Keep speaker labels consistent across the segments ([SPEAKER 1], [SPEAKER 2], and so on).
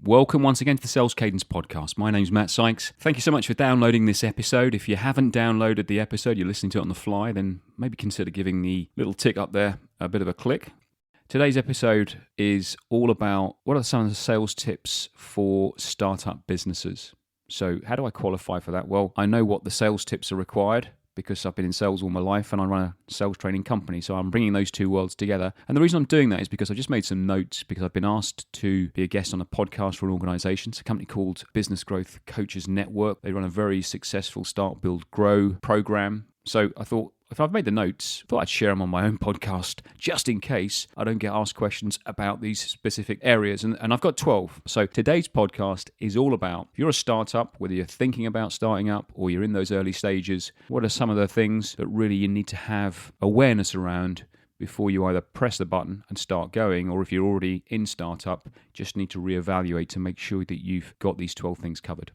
[SPEAKER 1] Welcome once again to the Sales Cadence Podcast. My name's Matt Sykes. Thank you so much for downloading this episode. If you haven't downloaded the episode, you're listening to it on the fly, then maybe consider giving the little tick up there a bit of a click. Today's episode is all about what are some of the sales tips for startup businesses. So how do I qualify for that? Well, I know what the sales tips are required because I've been in sales all my life and I run a sales training company. So I'm bringing those two worlds together. And the reason I'm doing that is because I just made some notes because I've been asked to be a guest on a podcast for an organization. It's a company called Business Growth Coaches Network. They run a very successful Start, Build, Grow program. So I thought, if I've made the notes, I thought I'd share them on my own podcast just in case I don't get asked questions about these specific areas. And I've got 12. So today's podcast is all about, if you're a startup, whether you're thinking about starting up or you're in those early stages, what are some of the things that really you need to have awareness around before you either press the button and start going, or if you're already in startup, just need to reevaluate to make sure that you've got these 12 things covered.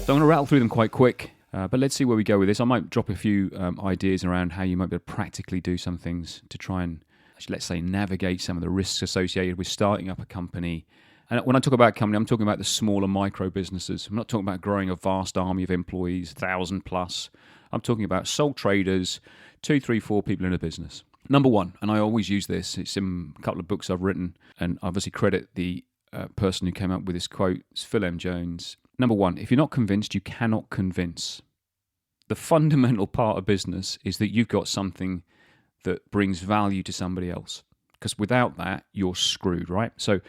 [SPEAKER 1] So I'm going to rattle through them quite quick, but let's see where we go with this. I might drop a few ideas around how you might be able to practically do some things to try and, let's say, navigate some of the risks associated with starting up a company. And when I talk about a company, I'm talking about the smaller micro businesses. I'm not talking about growing a vast army of employees, 1,000 plus. I'm talking about sole traders, 2, 3, 4 people in a business. Number one, and I always use this, it's in a couple of books I've written, and I obviously credit the person who came up with this quote, it's Phil M. Jones. Number one, if you're not convinced, you cannot convince. The fundamental part of business is that you've got something that brings value to somebody else. Because without that, you're screwed, right? So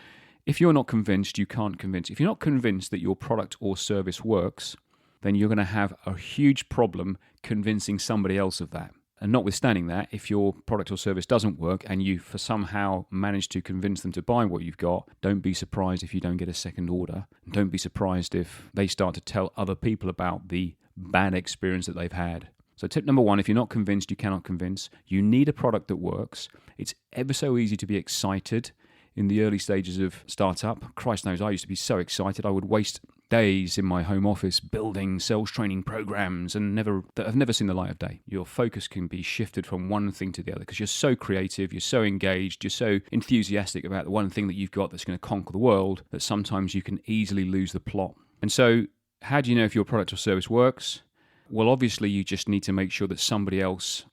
[SPEAKER 1] if you're not convinced, you can't convince. If you're not convinced that your product or service works, then you're going to have a huge problem convincing somebody else of that. And notwithstanding that, if your product or service doesn't work and you for somehow manage to convince them to buy what you've got, don't be surprised if you don't get a second order. Don't be surprised if they start to tell other people about the bad experience that they've had. So tip number one, if you're not convinced, you cannot convince. You need a product that works. It's ever so easy to be excited in the early stages of startup. Christ knows, I used to be so excited. I would waste days in my home office building sales training programs that have never seen the light of day. Your focus can be shifted from one thing to the other because you're so creative, you're so engaged, you're so enthusiastic about the one thing that you've got that's going to conquer the world that sometimes you can easily lose the plot. And so how do you know if your product or service works? Well, obviously you just need to make sure that somebody else,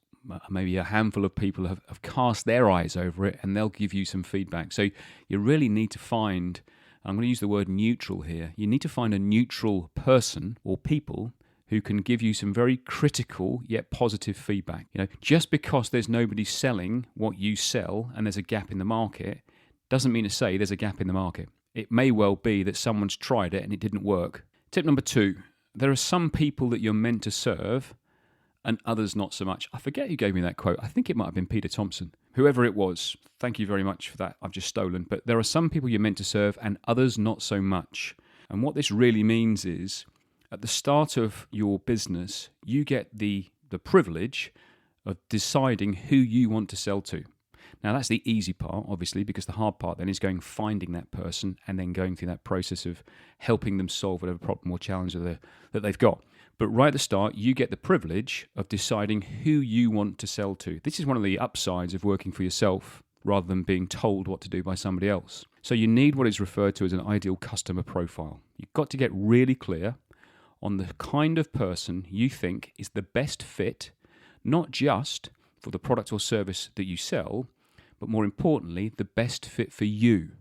[SPEAKER 1] maybe a handful of people have cast their eyes over it and they'll give you some feedback. So you really need to find, I'm going to use the word neutral here, you need to find a neutral person or people who can give you some very critical yet positive feedback. Just because there's nobody selling what you sell and there's a gap in the market doesn't mean to say there's a gap in the market. It may well be that someone's tried it and it didn't work. Tip number two, there are some people that you're meant to serve and others not so much. I forget who gave me that quote. I think it might have been Peter Thompson. Whoever it was, thank you very much for that. I've just stolen. But there are some people you're meant to serve and others not so much. And what this really means is, at the start of your business, you get the privilege of deciding who you want to sell to. Now, that's the easy part, obviously, because the hard part then is finding that person and then going through that process of helping them solve whatever problem or challenge that they've got. But right at the start, you get the privilege of deciding who you want to sell to. This is one of the upsides of working for yourself rather than being told what to do by somebody else. So you need what is referred to as an ideal customer profile. You've got to get really clear on the kind of person you think is the best fit, not just for the product or service that you sell, but more importantly, the best fit for you.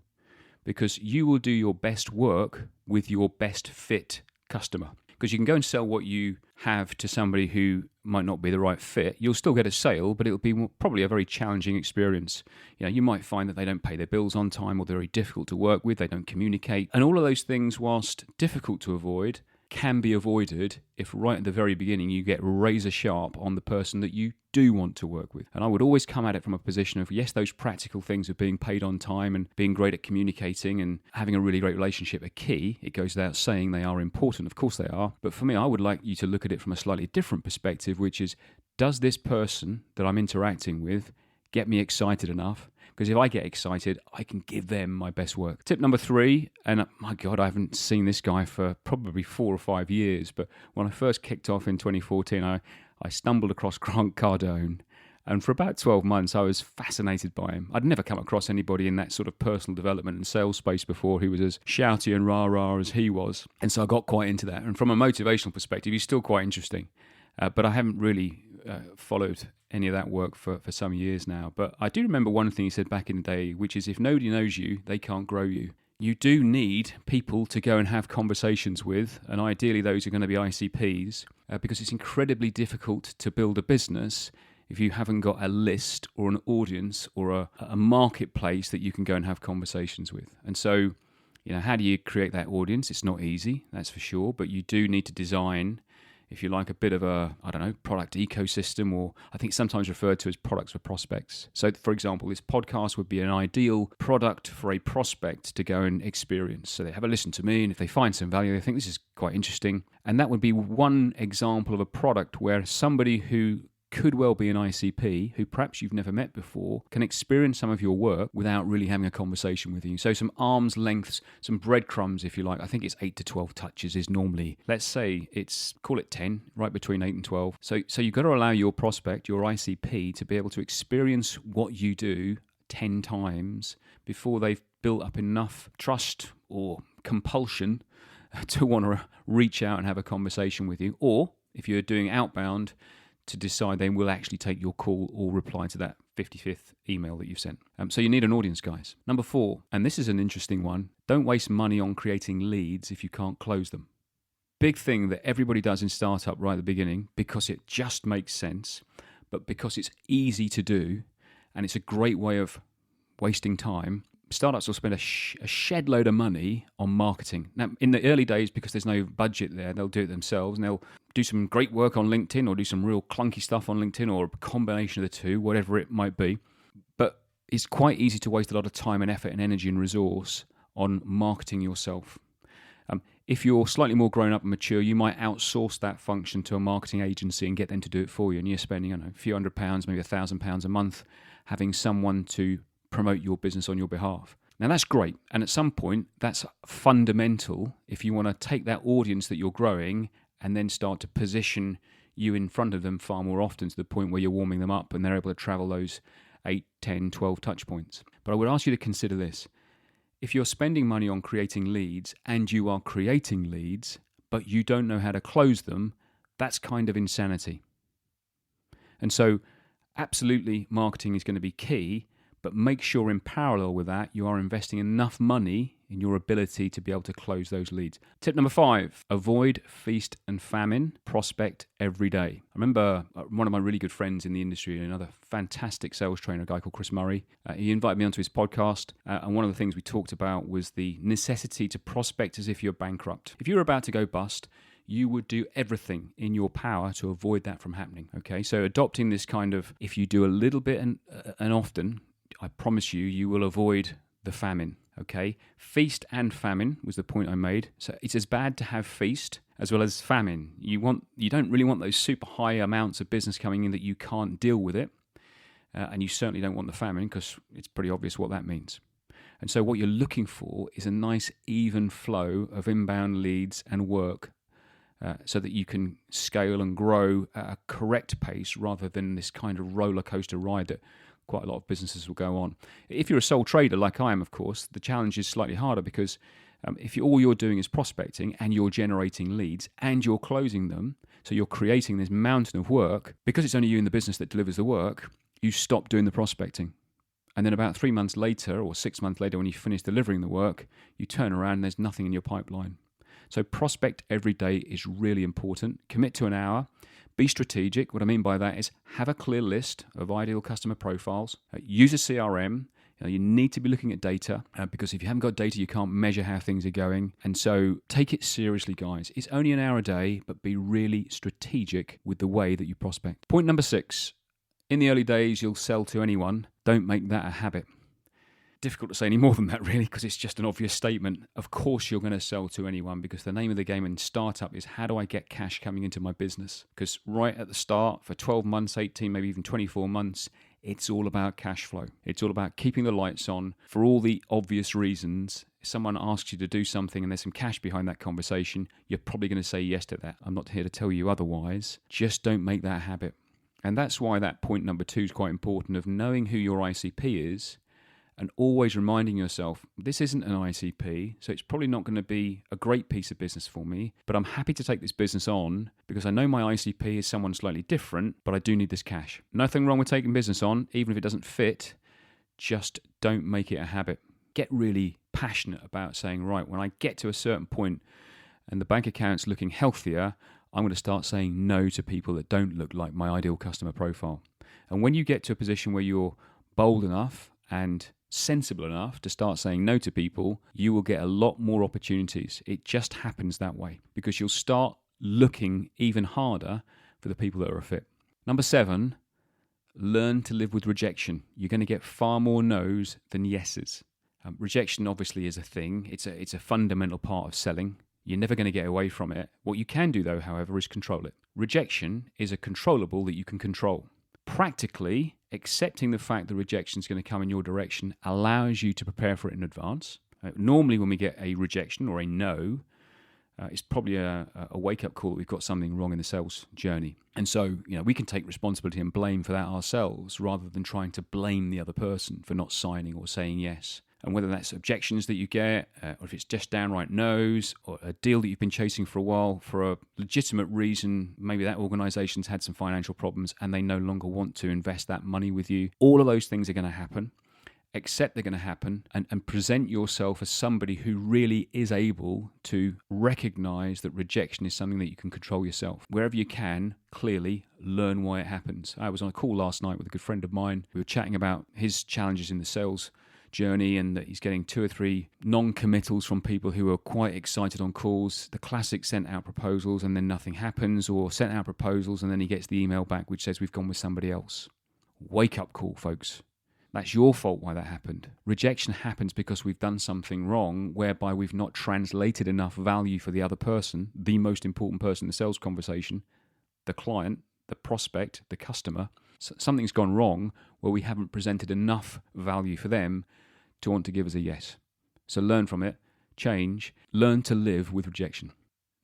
[SPEAKER 1] Because you will do your best work with your best fit customer. Because you can go and sell what you have to somebody who might not be the right fit. You'll still get a sale, but it'll be probably a very challenging experience. You might find that they don't pay their bills on time or they're very difficult to work with, they don't communicate. And all of those things, whilst difficult to avoid, can be avoided if right at the very beginning you get razor sharp on the person that you do want to work with. And I would always come at it from a position of, yes, those practical things of being paid on time and being great at communicating and having a really great relationship are key. It goes without saying they are important. Of course they are. But for me, I would like you to look at it from a slightly different perspective, which is, does this person that I'm interacting with get me excited enough? Because if I get excited, I can give them my best work. Tip number 3, and my God, I haven't seen this guy for probably 4 or 5 years, but when I first kicked off in 2014, I stumbled across Grant Cardone, and for about 12 months, I was fascinated by him. I'd never come across anybody in that sort of personal development and sales space before who was as shouty and rah-rah as he was, and so I got quite into that. And from a motivational perspective, he's still quite interesting, but I haven't really followed any of that work for some years now. But I do remember one thing he said back in the day, which is, if nobody knows you, they can't grow you. You do need people to go and have conversations with, and ideally those are going to be ICPs, because it's incredibly difficult to build a business if you haven't got a list or an audience or a marketplace that you can go and have conversations with. And so, how do you create that audience? It's not easy, that's for sure, but you do need to design, if you like, a bit of a, product ecosystem, or I think sometimes referred to as products for prospects. So, for example, this podcast would be an ideal product for a prospect to go and experience. So they have a listen to me, and if they find some value, they think this is quite interesting. And that would be one example of a product where somebody who could well be an ICP, who perhaps you've never met before, can experience some of your work without really having a conversation with you. So some arm's lengths, some breadcrumbs, if you like. I think it's 8 to 12 touches is normally, let's say call it 10, right between 8 and 12. So you've got to allow your prospect, your ICP, to be able to experience what you do 10 times before they've built up enough trust or compulsion to want to reach out and have a conversation with you. Or if you're doing outbound, to decide they will actually take your call or reply to that 55th email that you've sent. So you need an audience, guys. Number 4, and this is an interesting one, don't waste money on creating leads if you can't close them. Big thing that everybody does in startup right at the beginning, because it just makes sense, but because it's easy to do, and it's a great way of wasting time. Startups will spend a shed load of money on marketing. Now, in the early days, because there's no budget there, they'll do it themselves, and they'll do some great work on LinkedIn or do some real clunky stuff on LinkedIn, or a combination of the two, whatever it might be. But it's quite easy to waste a lot of time and effort and energy and resource on marketing yourself. If you're slightly more grown up and mature, you might outsource that function to a marketing agency and get them to do it for you, and you're spending, a few £100, maybe £1,000 a month having someone to promote your business on your behalf. Now that's great, and at some point that's fundamental if you want to take that audience that you're growing and then start to position you in front of them far more often, to the point where you're warming them up and they're able to travel those 8, 10, 12 touch points. But I would ask you to consider this. If you're spending money on creating leads and you are creating leads but you don't know how to close them, that's kind of insanity. And so absolutely marketing is going to be key, but make sure in parallel with that, you are investing enough money in your ability to be able to close those leads. Tip number 5, avoid feast and famine, prospect every day. I remember one of my really good friends in the industry, another fantastic sales trainer, a guy called Chris Murray. He invited me onto his podcast, and one of the things we talked about was the necessity to prospect as if you're bankrupt. If you're about to go bust, you would do everything in your power to avoid that from happening. Okay, so adopting this kind of, if you do a little bit and often, I promise you will avoid the famine, okay? Feast and famine was the point I made. So it's as bad to have feast as well as famine. You don't really want those super high amounts of business coming in that you can't deal with it. And you certainly don't want the famine, because it's pretty obvious what that means. And so what you're looking for is a nice even flow of inbound leads and work, so that you can scale and grow at a correct pace rather than this kind of roller coaster ride that quite a lot of businesses will go on. If you're a sole trader like I am, of course, the challenge is slightly harder, because if all you're doing is prospecting and you're generating leads and you're closing them, so you're creating this mountain of work, because it's only you in the business that delivers the work, you stop doing the prospecting. And then about 3 months later or 6 months later, when you finish delivering the work, you turn around and there's nothing in your pipeline. So prospect every day is really important. Commit to an hour. Be strategic. What I mean by that is have a clear list of ideal customer profiles. Use a CRM. You need to be looking at data because if you haven't got data, you can't measure how things are going. And so take it seriously, guys. It's only an hour a day, but be really strategic with the way that you prospect. Point number 6, in the early days, you'll sell to anyone. Don't make that a habit. Difficult to say any more than that, really, because it's just an obvious statement. Of course, you're going to sell to anyone because the name of the game in startup is how do I get cash coming into my business? Because right at the start, for 12 months, 18, maybe even 24 months, it's all about cash flow. It's all about keeping the lights on for all the obvious reasons. If someone asks you to do something and there's some cash behind that conversation, you're probably going to say yes to that. I'm not here to tell you otherwise. Just don't make that a habit. And that's why that point number 2 is quite important, of knowing who your ICP is and always reminding yourself, this isn't an ICP, so it's probably not going to be a great piece of business for me, but I'm happy to take this business on because I know my ICP is someone slightly different, but I do need this cash. Nothing wrong with taking business on, even if it doesn't fit. Just don't make it a habit. Get really passionate about saying, right, when I get to a certain point and the bank account's looking healthier, I'm going to start saying no to people that don't look like my ideal customer profile. And when you get to a position where you're bold enough and sensible enough to start saying no to people, you will get a lot more opportunities. It just happens that way because you'll start looking even harder for the people that are a fit. Number 7, learn to live with rejection. You're going to get far more no's than yeses. Rejection obviously is a thing. It's a fundamental part of selling. You're never going to get away from it. What you can do though, however, is control it. Rejection is a controllable that you can control. Practically, accepting the fact that rejection is going to come in your direction allows you to prepare for it in advance. Normally, when we get a rejection or a no, it's probably a wake-up call that we've got something wrong in the sales journey. And so, we can take responsibility and blame for that ourselves rather than trying to blame the other person for not signing or saying yes. And whether that's objections that you get, or if it's just downright no's, or a deal that you've been chasing for a while for a legitimate reason, maybe that organization's had some financial problems and they no longer want to invest that money with you. All of those things are going to happen. Accept they're going to happen and present yourself as somebody who really is able to recognize that rejection is something that you can control yourself. Wherever you can, clearly learn why it happens. I was on a call last night with a good friend of mine. We were chatting about his challenges in the sales journey and that he's getting 2 or 3 non-committals from people who are quite excited on calls. The classic sent out proposals and then nothing happens, or sent out proposals and then he gets the email back which says we've gone with somebody else. Wake up call, folks. That's your fault why that happened. Rejection happens because we've done something wrong whereby we've not translated enough value for the other person, the most important person in the sales conversation, the client, the prospect, the customer. Something's gone wrong where we haven't presented enough value for them to want to give us a yes. So learn from it, change, learn to live with rejection.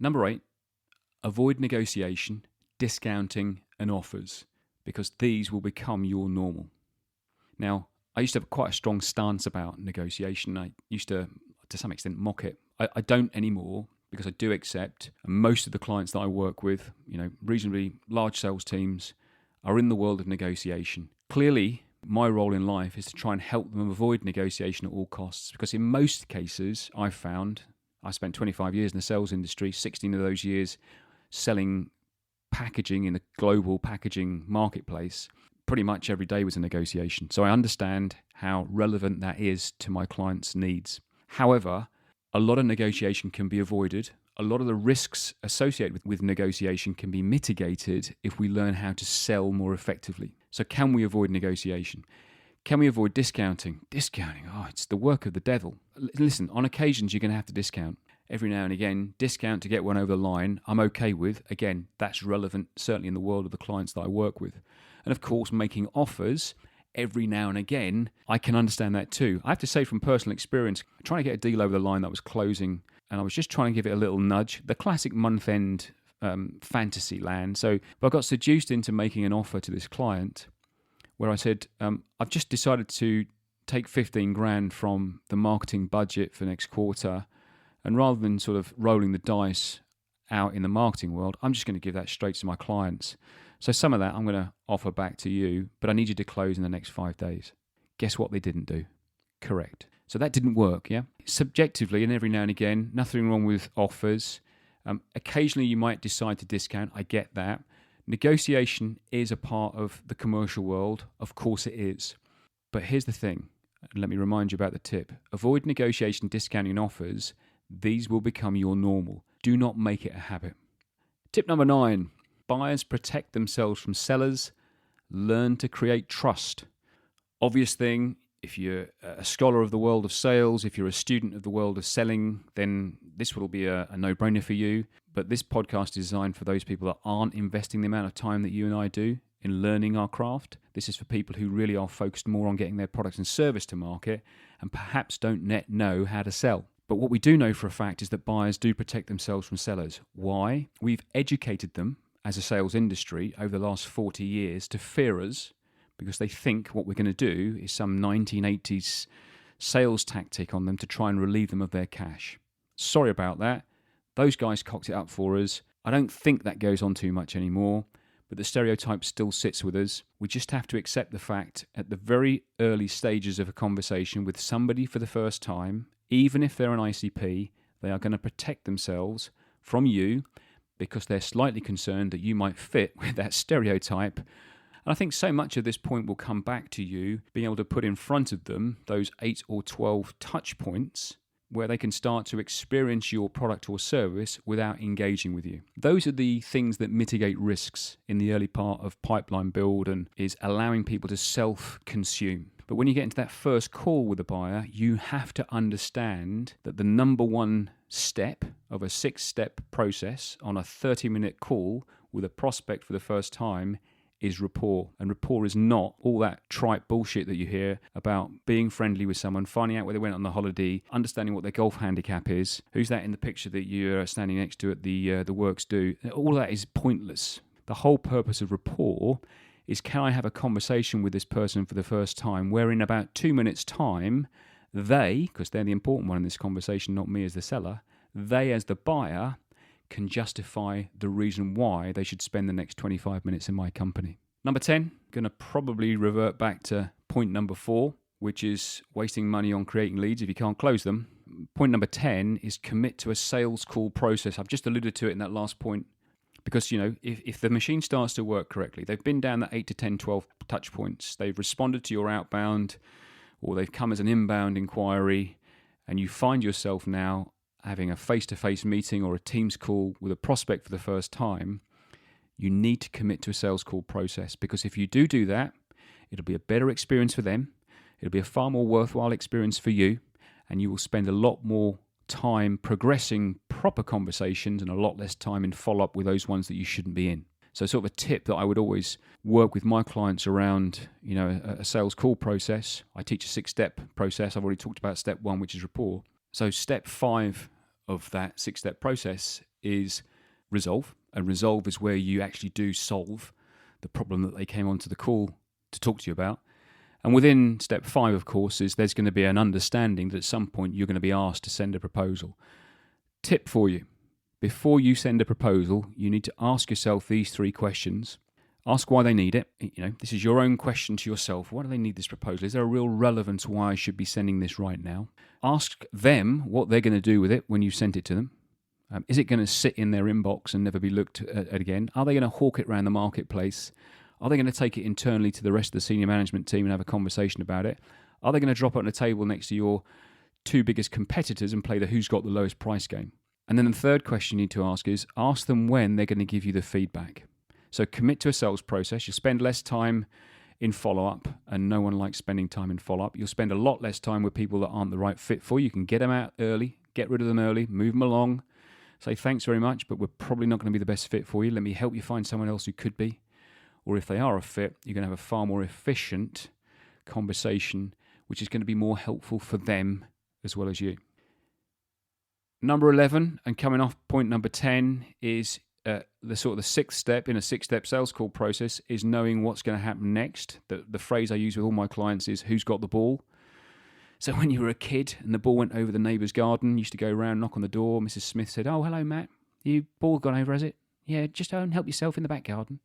[SPEAKER 1] Number 8, avoid negotiation, discounting, and offers because these will become your normal. Now, I used to have quite a strong stance about negotiation. I used to some extent, mock it. I don't anymore because I do accept, and most of the clients that I work with, reasonably large sales teams, are in the world of negotiation. Clearly, my role in life is to try and help them avoid negotiation at all costs because in most cases, I've found, I spent 25 years in the sales industry, 16 of those years selling packaging in the global packaging marketplace. Pretty much every day was a negotiation. So I understand how relevant that is to my clients' needs. However, a lot of negotiation can be avoided. A lot of the risks associated with negotiation can be mitigated if we learn how to sell more effectively. So can we avoid negotiation? Can we avoid discounting? Discounting, it's the work of the devil. Listen, on occasions you're going to have to discount. Every now and again, discount to get one over the line, I'm okay with. Again, that's relevant, certainly in the world of the clients that I work with. And of course, making offers every now and again, I can understand that too. I have to say from personal experience, trying to get a deal over the line that was closing, and I was just trying to give it a little nudge, the classic month-end fantasy land. So I got seduced into making an offer to this client where I said, I've just decided to take 15 grand from the marketing budget for next quarter, and rather than sort of rolling the dice out in the marketing world, I'm just going to give that straight to my clients. So some of that I'm going to offer back to you, but I need you to close in the next 5 days. Guess what they didn't do? Correct. So that didn't work, yeah? Subjectively, and every now and again, nothing wrong with offers. Occasionally you might decide to discount. I get that. Negotiation is a part of the commercial world. Of course it is. But here's the thing. And let me remind you about the tip. Avoid negotiation, discounting offers. These will become your normal. Do not make it a habit. Tip number 9. Buyers protect themselves from sellers. Learn to create trust. Obvious thing, if you're a scholar of the world of sales, if you're a student of the world of selling, then this will be a no-brainer for you. But this podcast is designed for those people that aren't investing the amount of time that you and I do in learning our craft. This is for people who really are focused more on getting their products and service to market and perhaps don't yet know how to sell. But what we do know for a fact is that buyers do protect themselves from sellers. Why? We've educated them as a sales industry over the last 40 years to fear us because they think what we're going to do is some 1980s sales tactic on them to try and relieve them of their cash. Sorry about that. Those guys cocked it up for us. I don't think that goes on too much anymore, but the stereotype still sits with us. We just have to accept the fact at the very early stages of a conversation with somebody for the first time, even if they're an ICP, they are going to protect themselves from you because they're slightly concerned that you might fit with that stereotype. And I think so much of this point will come back to you being able to put in front of them those 8 or 12 touch points where they can start to experience your product or service without engaging with you. Those are the things that mitigate risks in the early part of pipeline build and is allowing people to self-consume. But when you get into that first call with a buyer, you have to understand that the number one step of a 6-step process on a 30-minute call with a prospect for the first time is rapport. And rapport is not all that trite bullshit that you hear about being friendly with someone, finding out where they went on the holiday, understanding what their golf handicap is, who's that in the picture that you're standing next to at the works do. All that is pointless. The whole purpose of rapport is, can I have a conversation with this person for the first time where in about 2 minutes' time, they, because they're the important one in this conversation, not me as the seller, they as the buyer can justify the reason why they should spend the next 25 minutes in my company. Number 10, going to probably revert back to point number 4, which is wasting money on creating leads if you can't close them. Point number 10 is commit to a sales call process. I've just alluded to it in that last point. Because, if the machine starts to work correctly, they've been down that 8 to 10, 12 touch points, they've responded to your outbound, or they've come as an inbound inquiry, and you find yourself now having a face-to-face meeting or a Teams call with a prospect for the first time, you need to commit to a sales call process. Because if you do that, it'll be a better experience for them, it'll be a far more worthwhile experience for you, and you will spend a lot more time progressing proper conversations and a lot less time in follow-up with those ones that you shouldn't be in. So sort of a tip that I would always work with my clients around, a sales call process. I teach a 6-step process. I've already talked about step 1, which is rapport. So step 5 of that 6-step process is resolve. And resolve is where you actually do solve the problem that they came onto the call to talk to you about. And within step 5, of course, is there's going to be an understanding that at some point you're going to be asked to send a proposal. Tip for you. Before you send a proposal, you need to ask yourself these 3 questions. Ask why they need it. This is your own question to yourself. Why do they need this proposal? Is there a real relevance why I should be sending this right now? Ask them what they're going to do with it when you've sent it to them. Is it going to sit in their inbox and never be looked at again? Are they going to hawk it around the marketplace? Are they going to take it internally to the rest of the senior management team and have a conversation about it? Are they going to drop it on a table next to your 2 biggest competitors and play the who's got the lowest price game? And then the third question you need to ask is, ask them when they're going to give you the feedback. So commit to a sales process. You'll spend less time in follow-up, and no one likes spending time in follow-up. You'll spend a lot less time with people that aren't the right fit for you. You can get them out early, get rid of them early, move them along, say thanks very much, but we're probably not going to be the best fit for you. Let me help you find someone else who could be. Or if they are a fit, you're going to have a far more efficient conversation, which is going to be more helpful for them as well as you. Number 11, and coming off point number 10, is the 6th step in a 6-step sales call process is knowing what's going to happen next. The phrase I use with all my clients is, who's got the ball? So when you were a kid and the ball went over the neighbour's garden, you used to go around, knock on the door. Mrs. Smith said, "Oh, hello, Matt. Your ball gone over, has it? Yeah, just go and help yourself in the back garden."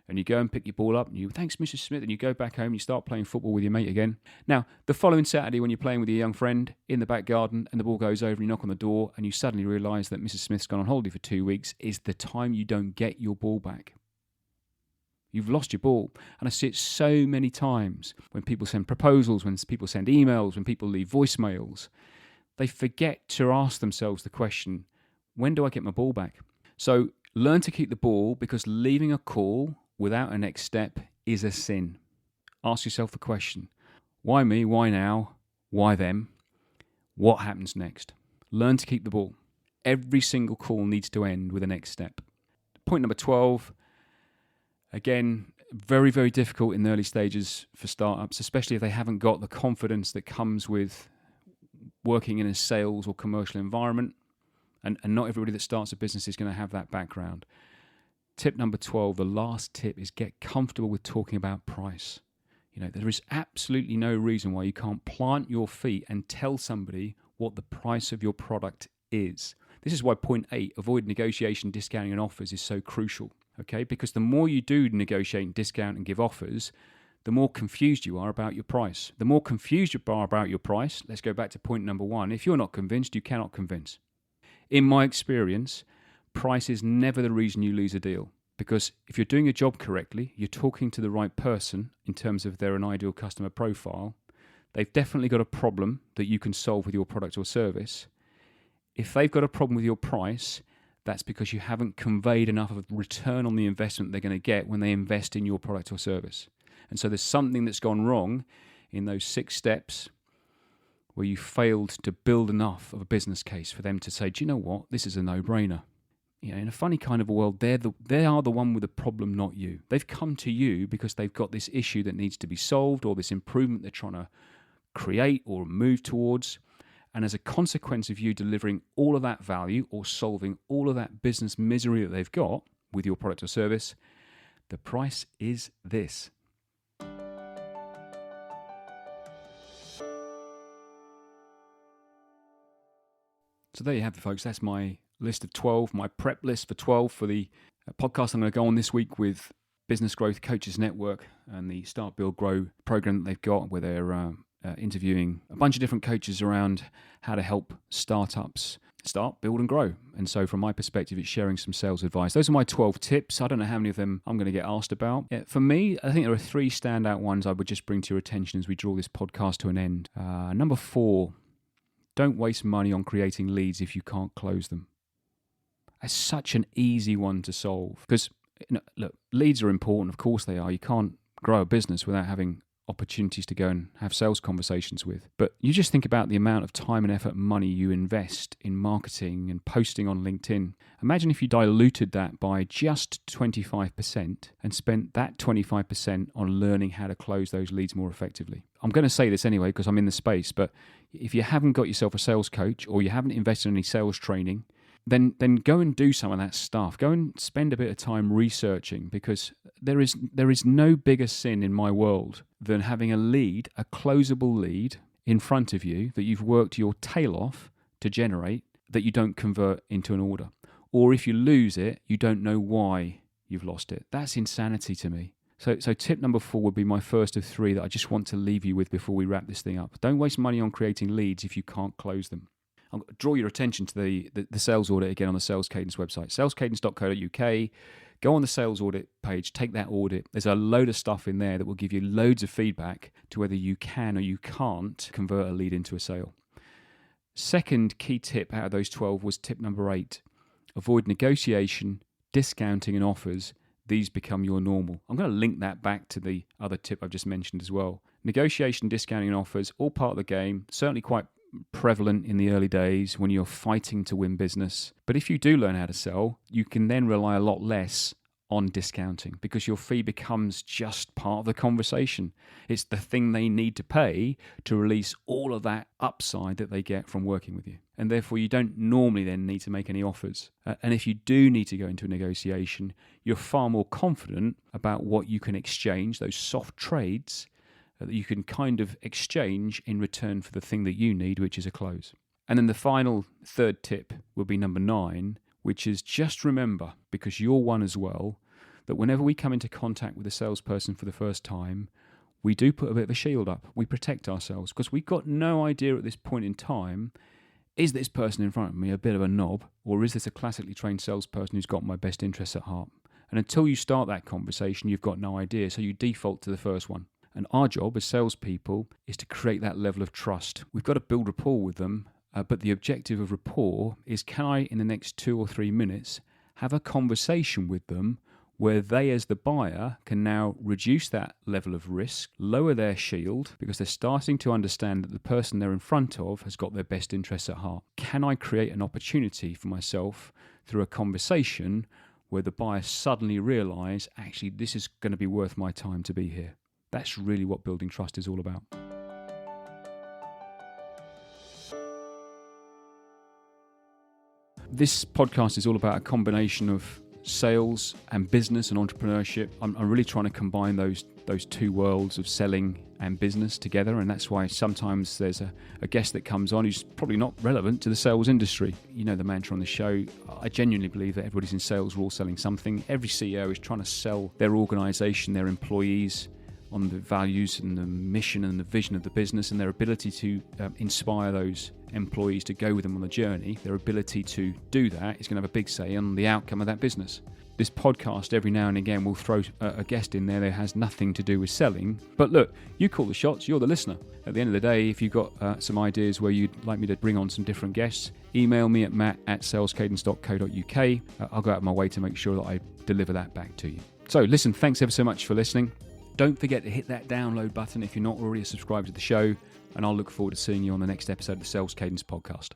[SPEAKER 1] And you go and pick your ball up, and you, "Thanks, Mrs. Smith," and you go back home and you start playing football with your mate again. Now, the following Saturday when you're playing with your young friend in the back garden and the ball goes over and you knock on the door and you suddenly realise that Mrs. Smith's gone on holiday for 2 weeks, is the time you don't get your ball back. You've lost your ball. And I see it so many times when people send proposals, when people send emails, when people leave voicemails. They forget to ask themselves the question, when do I get my ball back? So learn to keep the ball, because leaving a call without a next step is a sin. Ask yourself the question, why me? Why now? Why them? What happens next? Learn to keep the ball. Every single call needs to end with a next step. Point number 12, again, very, very difficult in the early stages for startups, especially if they haven't got the confidence that comes with working in a sales or commercial environment. And not everybody that starts a business is going to have that background. Tip number 12, the last tip, is get comfortable with talking about price. There is absolutely no reason why you can't plant your feet and tell somebody what the price of your product is. This is why point 8, avoid negotiation, discounting and offers, is so crucial. Okay, because the more you do negotiate and discount and give offers, the more confused you are about your price. The more confused you are about your price, let's go back to point number 1. If you're not convinced, you cannot convince. In my experience, price is never the reason you lose a deal. Because if you're doing your job correctly, you're talking to the right person in terms of they're an ideal customer profile. They've definitely got a problem that you can solve with your product or service. If they've got a problem with your price, that's because you haven't conveyed enough of a return on the investment they're going to get when they invest in your product or service. And so there's something that's gone wrong in those 6 steps where you failed to build enough of a business case for them to say, do you know what, this is a no-brainer. In a funny kind of a world, they are the one with the problem, not you. They've come to you because they've got this issue that needs to be solved, or this improvement they're trying to create or move towards. And as a consequence of you delivering all of that value or solving all of that business misery that they've got with your product or service, the price is this. So there you have it, folks. That's my list of 12, my prep list for 12 for the podcast I'm going to go on this week with Business Growth Coaches Network and the Start, Build, Grow program that they've got, where they're interviewing a bunch of different coaches around how to help startups start, build and grow. And so from my perspective, it's sharing some sales advice. Those are my 12 tips. I don't know how many of them I'm going to get asked about. For me, I think there are 3 standout ones I would just bring to your attention as we draw this podcast to an end. Number 4, don't waste money on creating leads if you can't close them. That's such an easy one to solve, because look, leads are important. Of course they are. You can't grow a business without having opportunities to go and have sales conversations with. But you just think about the amount of time and effort and money you invest in marketing and posting on LinkedIn. Imagine if you diluted that by just 25% and spent that 25% on learning how to close those leads more effectively. I'm going to say this anyway because I'm in the space, but if you haven't got yourself a sales coach or you haven't invested in any sales training, then go and do some of that stuff. Go and spend a bit of time researching, because there is no bigger sin in my world than having a lead, a closable lead in front of you that you've worked your tail off to generate, that you don't convert into an order. Or if you lose it, you don't know why you've lost it. That's insanity to me. So tip number 4 would be my first of 3 that I just want to leave you with before we wrap this thing up. Don't waste money on creating leads if you can't close them. I'll draw your attention to the sales audit again on the Sales Cadence website, salescadence.co.uk. Go on the sales audit page, take that audit. There's a load of stuff in there that will give you loads of feedback to whether you can or you can't convert a lead into a sale. Second key tip out of those 12 was tip number 8. Avoid negotiation, discounting and offers. These become your normal. I'm going to link that back to the other tip I've just mentioned as well. Negotiation, discounting and offers, all part of the game, certainly quite prevalent in the early days when you're fighting to win business. But if you do learn how to sell, you can then rely a lot less on discounting, because your fee becomes just part of the conversation. It's the thing they need to pay to release all of that upside that they get from working with you. And therefore, you don't normally then need to make any offers. And if you do need to go into a negotiation, you're far more confident about what you can exchange, those soft trades that you can kind of exchange in return for the thing that you need, which is a close. And then the final 3rd tip will be number 9, which is just remember, because you're one as well, that whenever we come into contact with a salesperson for the first time, we do put a bit of a shield up. We protect ourselves, because we've got no idea at this point in time, is this person in front of me a bit of a knob, or is this a classically trained salesperson who's got my best interests at heart? And until you start that conversation, you've got no idea. So you default to the first one. And our job as salespeople is to create that level of trust. We've got to build rapport with them, but the objective of rapport is, can I, in the next 2 or 3 minutes, have a conversation with them where they, as the buyer, can now reduce that level of risk, lower their shield, because they're starting to understand that the person they're in front of has got their best interests at heart. Can I create an opportunity for myself through a conversation where the buyer suddenly realise, actually, this is going to be worth my time to be here? That's really what building trust is all about. This podcast is all about a combination of sales and business and entrepreneurship. I'm really trying to combine those two worlds of selling and business together, and that's why sometimes there's a guest that comes on who's probably not relevant to the sales industry. You know the mantra on the show. I genuinely believe that everybody's in sales, we're all selling something. Every CEO is trying to sell their organisation, their employees, on the values and the mission and the vision of the business, and their ability to inspire those employees to go with them on the journey. Their ability to do that is going to have a big say on the outcome of that business. This podcast, every now and again, will throw a guest in there that has nothing to do with selling. But look, you call the shots, you're the listener. At the end of the day, if you've got some ideas where you'd like me to bring on some different guests, email me at matt@salescadence.co.uk. I'll go out of my way to make sure that I deliver that back to you. So listen, thanks ever so much for listening. Don't forget to hit that download button if you're not already subscribed to the show, and I'll look forward to seeing you on the next episode of the Sales Cadence podcast.